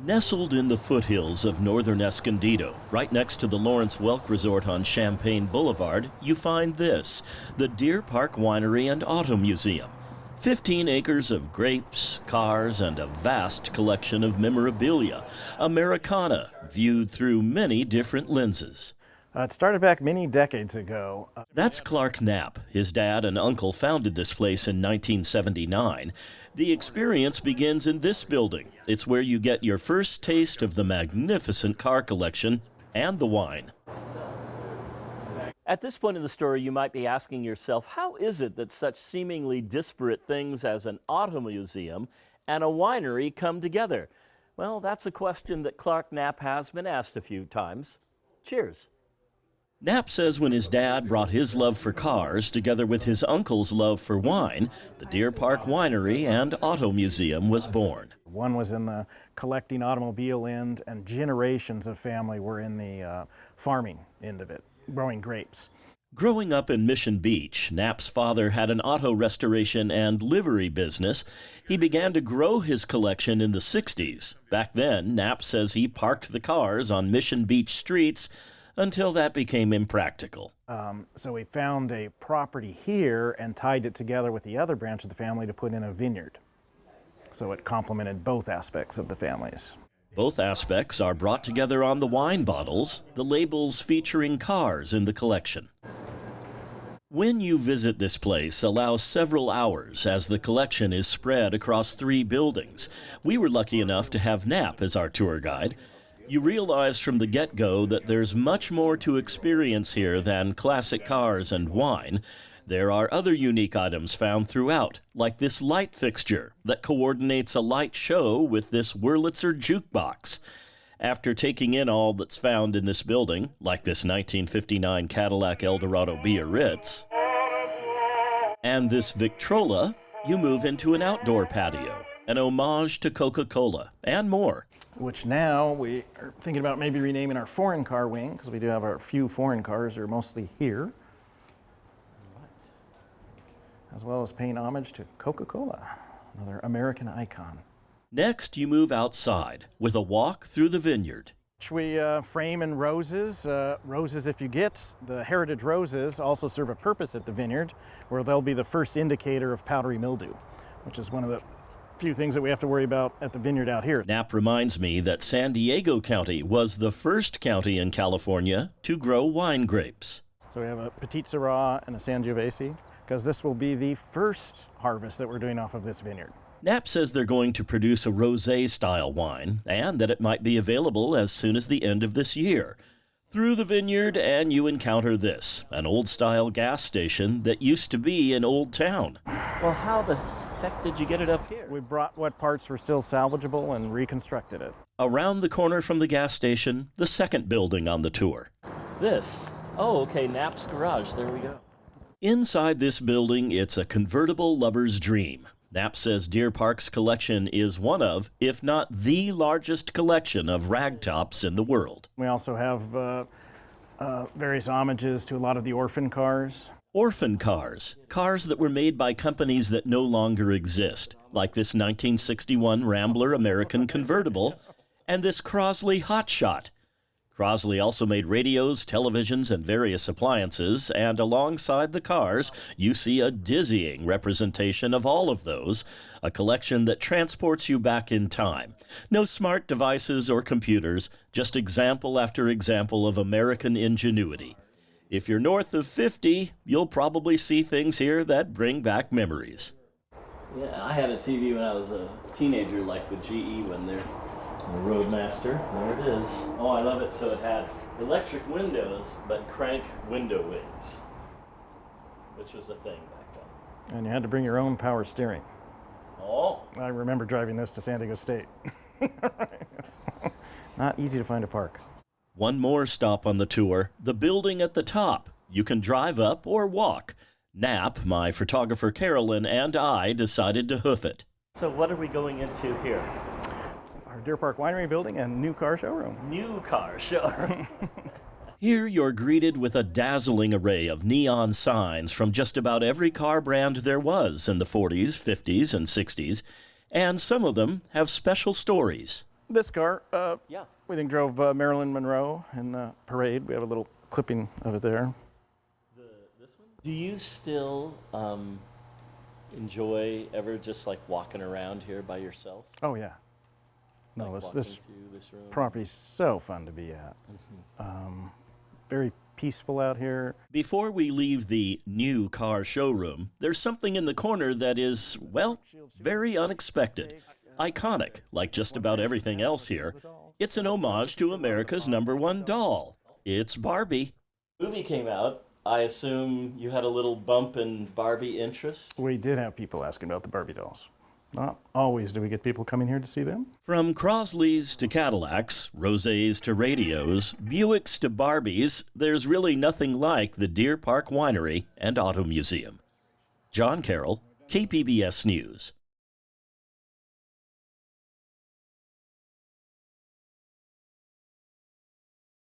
Nestled in the foothills of northern Escondido, right next to the Lawrence Welk Resort on Champaign Boulevard, you find this, the Deer Park Winery and Auto Museum. 15 acres of grapes, cars, and a vast collection of memorabilia, Americana, viewed through many different lenses. It started back many decades ago. That's Clark Knapp. His dad and uncle founded this place in 1979. The experience begins in this building. It's where you get your first taste of the magnificent car collection and the wine. At this point in the story, you might be asking yourself, how is it that such seemingly disparate things as an auto museum and a winery come together? Well, that's a question that Clark Knapp has been asked a few times. Cheers. Knapp says when his dad brought his love for cars together with his uncle's love for wine, the Deer Park Winery and Auto Museum was born. One was in the collecting automobile end, and generations of family were in the farming end of it, growing grapes. Growing up in Mission Beach, Knapp's father had an auto restoration and livery business. He began to grow his collection in the 60s. Back then, Knapp says he parked the cars on Mission Beach streets until that became impractical. So we found a property here and tied it together with the other branch of the family to put in a vineyard. So it complemented both aspects of the families. Both aspects are brought together on the wine bottles, the labels featuring cars in the collection. When you visit this place, allow several hours as the collection is spread across 3 buildings. We were lucky enough to have Knapp as our tour guide. You realize from the get-go that there's much more to experience here than classic cars and wine. There are other unique items found throughout, like this light fixture that coordinates a light show with this Wurlitzer jukebox. After taking in all that's found in this building, like this 1959 Cadillac Eldorado Biarritz, and this Victrola, you move into an outdoor patio, an homage to Coca-Cola, and more. Which now we are thinking about maybe renaming our foreign car wing, because we do have a few foreign cars that are mostly here. As well as paying homage to Coca-Cola, another American icon. Next, you move outside with a walk through the vineyard. We frame in roses. Roses, if you get the heritage roses, also serve a purpose at the vineyard, where they'll be the first indicator of powdery mildew, which is one of the few things that we have to worry about at the vineyard out here. Knapp reminds me that San Diego County was the first county in California to grow wine grapes. So we have a Petit Syrah and a Sangiovese, because this will be the first harvest that we're doing off of this vineyard. Knapp says they're going to produce a rosé-style wine, and that it might be available as soon as the end of this year. Through the vineyard, and you encounter this, an old-style gas station that used to be in Old Town. Well, how the heck did you get it up here? We brought what parts were still salvageable and reconstructed it. Around the corner from the gas station, the second building on the tour. This. Oh, okay, Knapp's garage. There we go. Inside this building, it's a convertible lover's dream. Knapp says Deer Park's collection is one of, if not the largest collection of ragtops in the world. We also have various homages to a lot of the orphan cars. Orphan cars, cars that were made by companies that no longer exist, like this 1961 Rambler American convertible and this Crosley Hotshot. Crosley also made radios, televisions, and various appliances, and alongside the cars, you see a dizzying representation of all of those, a collection that transports you back in time. No smart devices or computers, just example after example of American ingenuity. If you're north of 50, you'll probably see things here that bring back memories. Yeah, I had a TV when I was a teenager, like the GE when they're the Roadmaster. There it is. Oh, I love it. So it had electric windows, but crank window wings, which was a thing back then. And you had to bring your own power steering. Oh. I remember driving this to San Diego State. Not easy to find a park. One more stop on the tour, the building at the top. You can drive up or walk. Knapp, my photographer Carolyn, and I decided to hoof it. So what are we going into here? Our Deer Park Winery building and new car showroom. New car showroom. Here you're greeted with a dazzling array of neon signs from just about every car brand there was in the 40s, 50s, and 60s, and some of them have special stories. This car, Yeah. we think drove Marilyn Monroe in the parade. We have a little clipping of it there. This one? Do you still enjoy ever just like walking around here by yourself? Oh yeah. No, Like this walking through this room? property's so fun to be at. Very peaceful out here. Before we leave the new car showroom, there's something in the corner that is, well, very unexpected. Iconic, like just about everything else here. It's an homage to America's #1 doll. It's Barbie. Movie came out. I assume you had a little bump in Barbie interest? We did have people asking about the Barbie dolls. Not always do we get people coming here to see them. From Crosleys to Cadillacs, Rosés to radios, Buicks to Barbies, there's really nothing like the Deer Park Winery and Auto Museum. John Carroll, KPBS News.